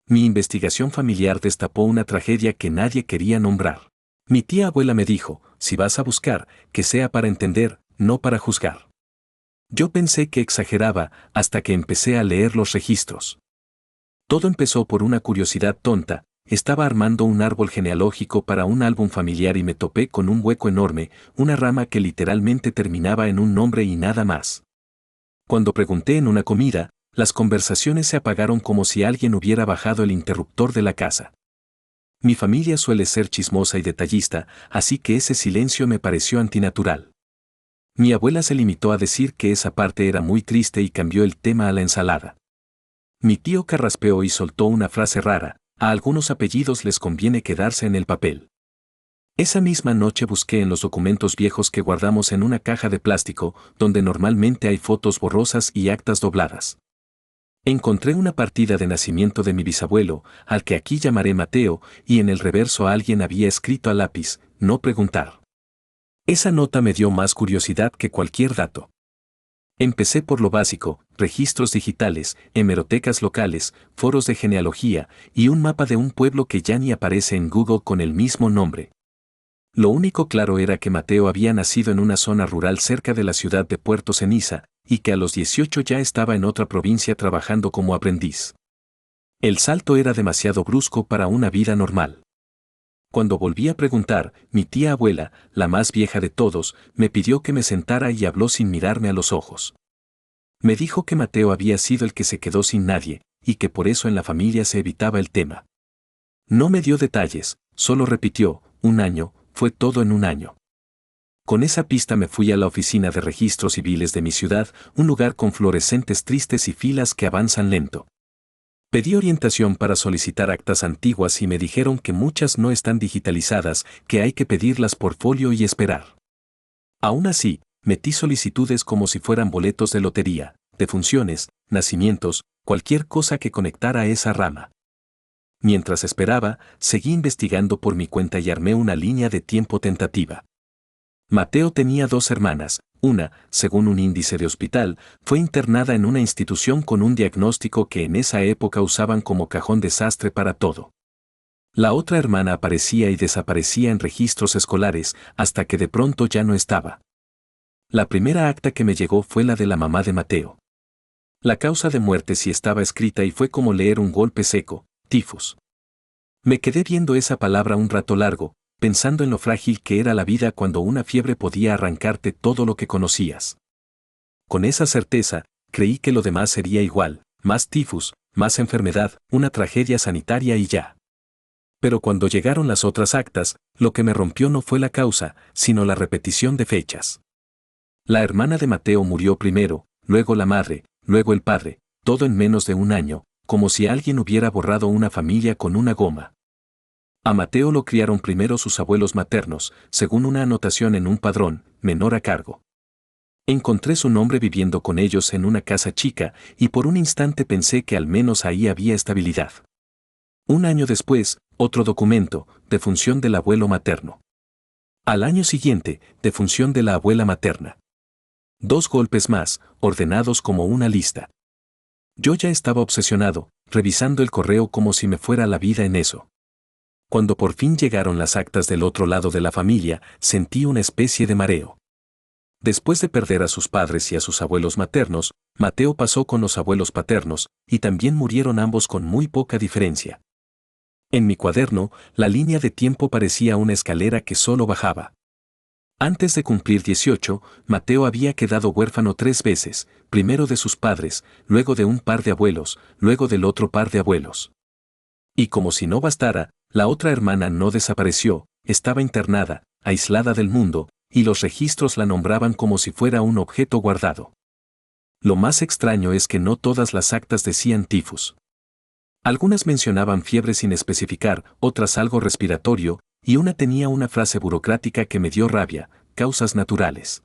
Mi investigación familiar destapó una tragedia que nadie quería nombrar. Mi tía abuela me dijo, si vas a buscar, que sea para entender, no para juzgar. Yo pensé que exageraba hasta que empecé a leer los registros. Todo empezó por una curiosidad tonta. Estaba armando un árbol genealógico para un álbum familiar y me topé con un hueco enorme, una rama que literalmente terminaba en un nombre y nada más. Cuando pregunté en una comida, las conversaciones se apagaron como si alguien hubiera bajado el interruptor de la casa. Mi familia suele ser chismosa y detallista, así que ese silencio me pareció antinatural. Mi abuela se limitó a decir que esa parte era muy triste y cambió el tema a la ensalada. Mi tío carraspeó y soltó una frase rara: a algunos apellidos les conviene quedarse en el papel. Esa misma noche busqué en los documentos viejos que guardamos en una caja de plástico, donde normalmente hay fotos borrosas y actas dobladas. Encontré una partida de nacimiento de mi bisabuelo, al que aquí llamaré Mateo, y en el reverso alguien había escrito a lápiz: no preguntar. Esa nota me dio más curiosidad que cualquier dato. Empecé por lo básico: registros digitales, hemerotecas locales, foros de genealogía y un mapa de un pueblo que ya ni aparece en Google con el mismo nombre. Lo único claro era que Mateo había nacido en una zona rural cerca de la ciudad de Puerto Ceniza, y que a los 18 ya estaba en otra provincia trabajando como aprendiz. El salto era demasiado brusco para una vida normal. Cuando volví a preguntar, mi tía abuela, la más vieja de todos, me pidió que me sentara y habló sin mirarme a los ojos. Me dijo que Mateo había sido el que se quedó sin nadie, y que por eso en la familia se evitaba el tema. No me dio detalles, solo repitió: un año, fue todo en un año. Con esa pista me fui a la oficina de registros civiles de mi ciudad, un lugar con fluorescentes tristes y filas que avanzan lento. Pedí orientación para solicitar actas antiguas y me dijeron que muchas no están digitalizadas, que hay que pedirlas por folio y esperar. Aún así, metí solicitudes como si fueran boletos de lotería, defunciones, nacimientos, cualquier cosa que conectara a esa rama. Mientras esperaba, seguí investigando por mi cuenta y armé una línea de tiempo tentativa. Mateo tenía 2 hermanas. Una, según un índice de hospital, fue internada en una institución con un diagnóstico que en esa época usaban como cajón desastre para todo. La otra hermana aparecía y desaparecía en registros escolares hasta que de pronto ya no estaba. La primera acta que me llegó fue la de la mamá de Mateo. La causa de muerte sí estaba escrita y fue como leer un golpe seco: tifus. Me quedé viendo esa palabra un rato largo, pensando en lo frágil que era la vida cuando una fiebre podía arrancarte todo lo que conocías. Con esa certeza, creí que lo demás sería igual: más tifus, más enfermedad, una tragedia sanitaria y ya. Pero cuando llegaron las otras actas, lo que me rompió no fue la causa, sino la repetición de fechas. La hermana de Mateo murió primero, luego la madre, luego el padre, todo en menos de un año, como si alguien hubiera borrado una familia con una goma. A Mateo lo criaron primero sus abuelos maternos, según una anotación en un padrón: menor a cargo. Encontré su nombre viviendo con ellos en una casa chica, y por un instante pensé que al menos ahí había estabilidad. Un año después, otro documento: defunción del abuelo materno. Al año siguiente, defunción de la abuela materna. 2 golpes más, ordenados como una lista. Yo ya estaba obsesionado, revisando el correo como si me fuera la vida en eso. Cuando por fin llegaron las actas del otro lado de la familia, sentí una especie de mareo. Después de perder a sus padres y a sus abuelos maternos, Mateo pasó con los abuelos paternos, y también murieron ambos con muy poca diferencia. En mi cuaderno, la línea de tiempo parecía una escalera que solo bajaba. Antes de cumplir 18, Mateo había quedado huérfano 3 veces, primero de sus padres, luego de un par de abuelos, luego del otro par de abuelos. Y como si no bastara, la otra hermana no desapareció, estaba internada, aislada del mundo, y los registros la nombraban como si fuera un objeto guardado. Lo más extraño es que no todas las actas decían tifus. Algunas mencionaban fiebre sin especificar, otras algo respiratorio, y una tenía una frase burocrática que me dio rabia: causas naturales.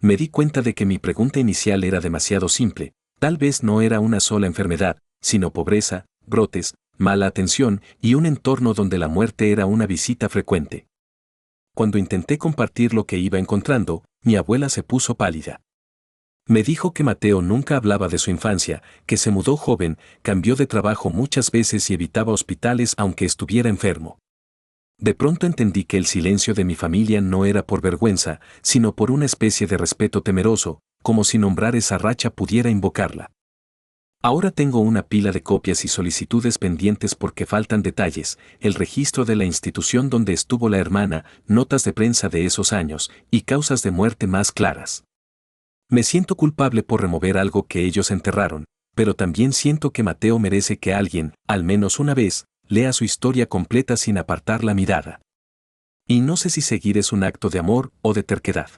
Me di cuenta de que mi pregunta inicial era demasiado simple: tal vez no era una sola enfermedad, sino pobreza, brotes, mala atención y un entorno donde la muerte era una visita frecuente. Cuando intenté compartir lo que iba encontrando, mi abuela se puso pálida. Me dijo que Mateo nunca hablaba de su infancia, que se mudó joven, cambió de trabajo muchas veces y evitaba hospitales aunque estuviera enfermo. De pronto entendí que el silencio de mi familia no era por vergüenza, sino por una especie de respeto temeroso, como si nombrar esa racha pudiera invocarla. Ahora tengo una pila de copias y solicitudes pendientes porque faltan detalles, el registro de la institución donde estuvo la hermana, notas de prensa de esos años y causas de muerte más claras. Me siento culpable por remover algo que ellos enterraron, pero también siento que Mateo merece que alguien, al menos una vez, lea su historia completa sin apartar la mirada. Y no sé si seguir es un acto de amor o de terquedad.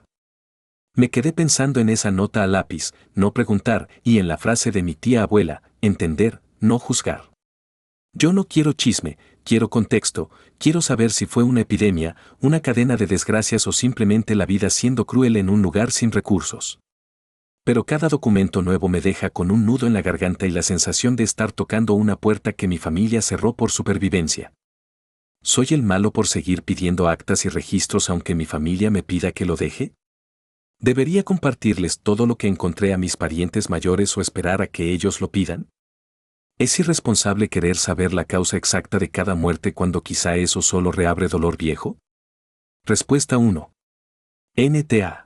Me quedé pensando en esa nota a lápiz, no preguntar, y en la frase de mi tía abuela, entender, no juzgar. Yo no quiero chisme, quiero contexto, quiero saber si fue una epidemia, una cadena de desgracias o simplemente la vida siendo cruel en un lugar sin recursos. Pero cada documento nuevo me deja con un nudo en la garganta y la sensación de estar tocando una puerta que mi familia cerró por supervivencia. ¿Soy el malo por seguir pidiendo actas y registros aunque mi familia me pida que lo deje? ¿Debería compartirles todo lo que encontré a mis parientes mayores o esperar a que ellos lo pidan? ¿Es irresponsable querer saber la causa exacta de cada muerte cuando quizá eso solo reabre dolor viejo? Respuesta 1. NTA.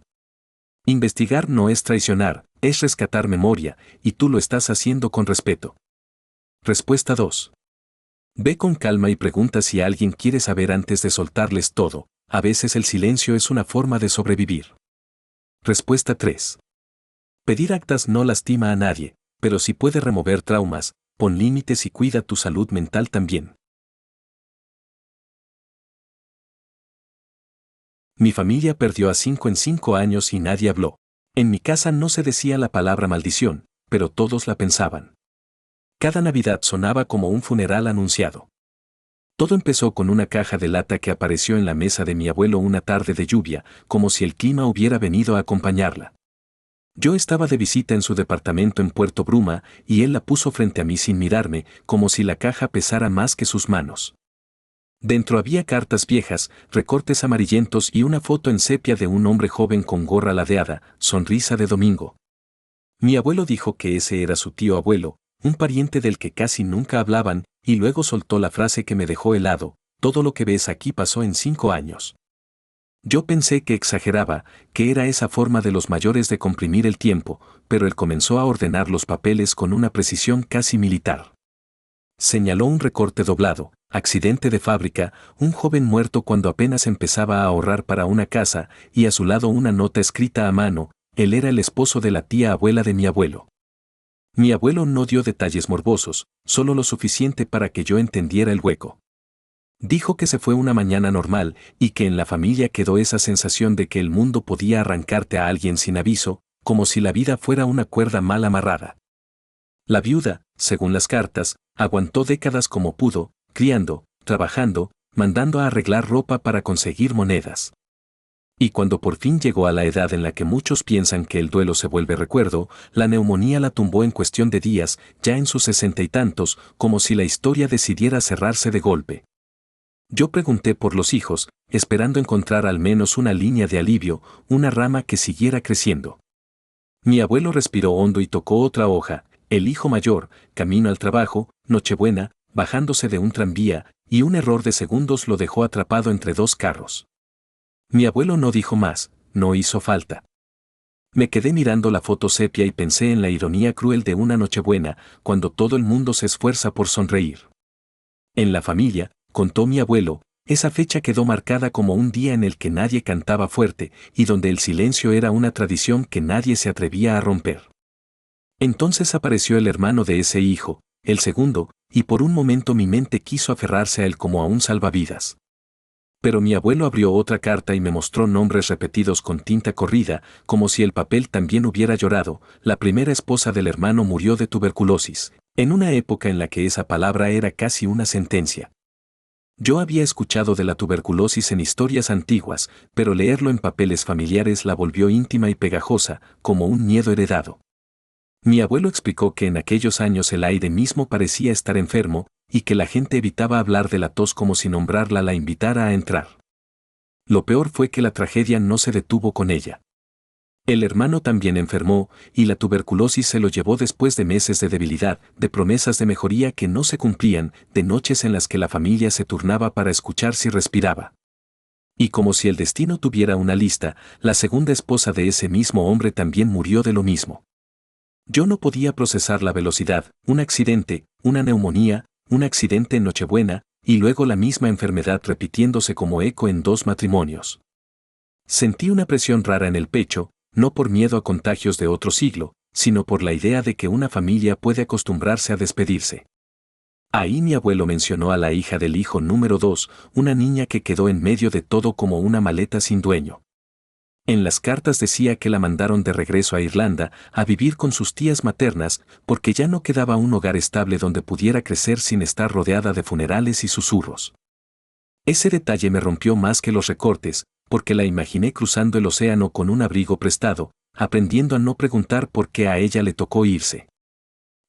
Investigar no es traicionar, es rescatar memoria, y tú lo estás haciendo con respeto. Respuesta 2. Ve con calma y pregunta si alguien quiere saber antes de soltarles todo, a veces el silencio es una forma de sobrevivir. Respuesta 3. Pedir actas no lastima a nadie, pero si puede remover traumas, pon límites y cuida tu salud mental también. Mi familia perdió a 5 en 5 años y nadie habló. En mi casa no se decía la palabra maldición, pero todos la pensaban. Cada Navidad sonaba como un funeral anunciado. Todo empezó con una caja de lata que apareció en la mesa de mi abuelo una tarde de lluvia, como si el clima hubiera venido a acompañarla. Yo estaba de visita en su departamento en Puerto Bruma y él la puso frente a mí sin mirarme, como si la caja pesara más que sus manos. Dentro había cartas viejas, recortes amarillentos y una foto en sepia de un hombre joven con gorra ladeada, sonrisa de domingo. Mi abuelo dijo que ese era su tío abuelo, un pariente del que casi nunca hablaban, y luego soltó la frase que me dejó helado: todo lo que ves aquí pasó en 5 años. Yo pensé que exageraba, que era esa forma de los mayores de comprimir el tiempo, pero él comenzó a ordenar los papeles con una precisión casi militar. Señaló un recorte doblado, accidente de fábrica, un joven muerto cuando apenas empezaba a ahorrar para una casa, y a su lado una nota escrita a mano: él era el esposo de la tía abuela de mi abuelo. Mi abuelo no dio detalles morbosos, solo lo suficiente para que yo entendiera el hueco. Dijo que se fue una mañana normal y que en la familia quedó esa sensación de que el mundo podía arrancarte a alguien sin aviso, como si la vida fuera una cuerda mal amarrada. La viuda, según las cartas, aguantó décadas como pudo, criando, trabajando, mandando a arreglar ropa para conseguir monedas. Y cuando por fin llegó a la edad en la que muchos piensan que el duelo se vuelve recuerdo, la neumonía la tumbó en cuestión de días, ya en sus 60 y tantos, como si la historia decidiera cerrarse de golpe. Yo pregunté por los hijos, esperando encontrar al menos una línea de alivio, una rama que siguiera creciendo. Mi abuelo respiró hondo y tocó otra hoja: el hijo mayor, camino al trabajo, Nochebuena, bajándose de un tranvía, y un error de segundos lo dejó atrapado entre 2 carros. Mi abuelo no dijo más, no hizo falta. Me quedé mirando la foto sepia y pensé en la ironía cruel de una Nochebuena, cuando todo el mundo se esfuerza por sonreír. En la familia, contó mi abuelo, esa fecha quedó marcada como un día en el que nadie cantaba fuerte y donde el silencio era una tradición que nadie se atrevía a romper. Entonces apareció el hermano de ese hijo, el segundo, y por un momento mi mente quiso aferrarse a él como a un salvavidas. Pero mi abuelo abrió otra carta y me mostró nombres repetidos con tinta corrida, como si el papel también hubiera llorado: la primera esposa del hermano murió de tuberculosis, en una época en la que esa palabra era casi una sentencia. Yo había escuchado de la tuberculosis en historias antiguas, pero leerlo en papeles familiares la volvió íntima y pegajosa, como un miedo heredado. Mi abuelo explicó que en aquellos años el aire mismo parecía estar enfermo, y que la gente evitaba hablar de la tos como si nombrarla la invitara a entrar. Lo peor fue que la tragedia no se detuvo con ella. El hermano también enfermó, y la tuberculosis se lo llevó después de meses de debilidad, de promesas de mejoría que no se cumplían, de noches en las que la familia se turnaba para escuchar si respiraba. Y como si el destino tuviera una lista, la segunda esposa de ese mismo hombre también murió de lo mismo. Yo no podía procesar la velocidad, un accidente, una neumonía, un accidente en Nochebuena, y luego la misma enfermedad repitiéndose como eco en dos matrimonios. Sentí una presión rara en el pecho, no por miedo a contagios de otro siglo, sino por la idea de que una familia puede acostumbrarse a despedirse. Ahí mi abuelo mencionó a la hija del hijo número 2, una niña que quedó en medio de todo como una maleta sin dueño. En las cartas decía que la mandaron de regreso a Irlanda a vivir con sus tías maternas porque ya no quedaba un hogar estable donde pudiera crecer sin estar rodeada de funerales y susurros. Ese detalle me rompió más que los recortes, porque la imaginé cruzando el océano con un abrigo prestado, aprendiendo a no preguntar por qué a ella le tocó irse.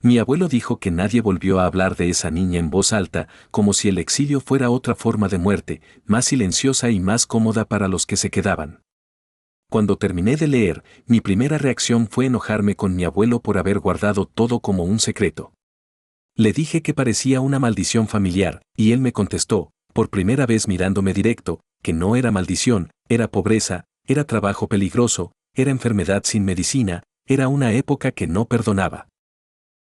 Mi abuelo dijo que nadie volvió a hablar de esa niña en voz alta, como si el exilio fuera otra forma de muerte, más silenciosa y más cómoda para los que se quedaban. Cuando terminé de leer, mi primera reacción fue enojarme con mi abuelo por haber guardado todo como un secreto. Le dije que parecía una maldición familiar, y él me contestó, por primera vez mirándome directo, que no era maldición, era pobreza, era trabajo peligroso, era enfermedad sin medicina, era una época que no perdonaba.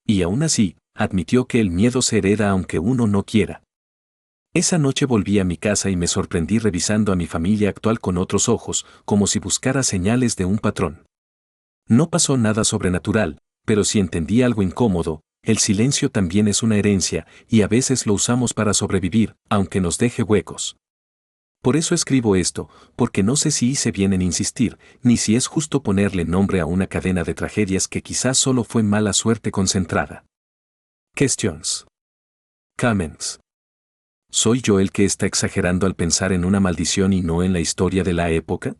Y aún así, admitió que el miedo se hereda aunque uno no quiera. Esa noche volví a mi casa y me sorprendí revisando a mi familia actual con otros ojos, como si buscara señales de un patrón. No pasó nada sobrenatural, pero si entendí algo incómodo, el silencio también es una herencia, y a veces lo usamos para sobrevivir, aunque nos deje huecos. Por eso escribo esto, porque no sé si hice bien en insistir, ni si es justo ponerle nombre a una cadena de tragedias que quizás solo fue mala suerte concentrada. Questions. Comments. ¿Soy yo el que está exagerando al pensar en una maldición y no en la historia de la época?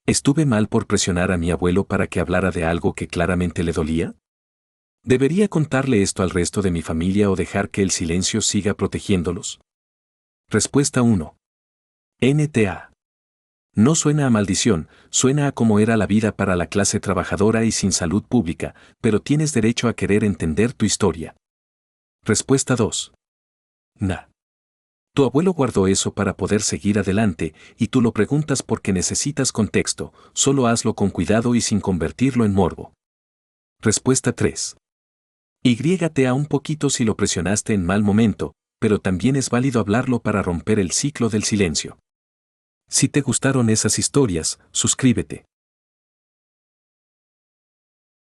¿Estuve mal por presionar a mi abuelo para que hablara de algo que claramente le dolía? ¿Debería contarle esto al resto de mi familia o dejar que el silencio siga protegiéndolos? Respuesta 1. NTA. No suena a maldición, suena a cómo era la vida para la clase trabajadora y sin salud pública, pero tienes derecho a querer entender tu historia. Respuesta 2. Nah. Tu abuelo guardó eso para poder seguir adelante, y tú lo preguntas porque necesitas contexto, solo hazlo con cuidado y sin convertirlo en morbo. Respuesta 3. YTA un poquito si lo presionaste en mal momento, pero también es válido hablarlo para romper el ciclo del silencio. Si te gustaron esas historias, suscríbete.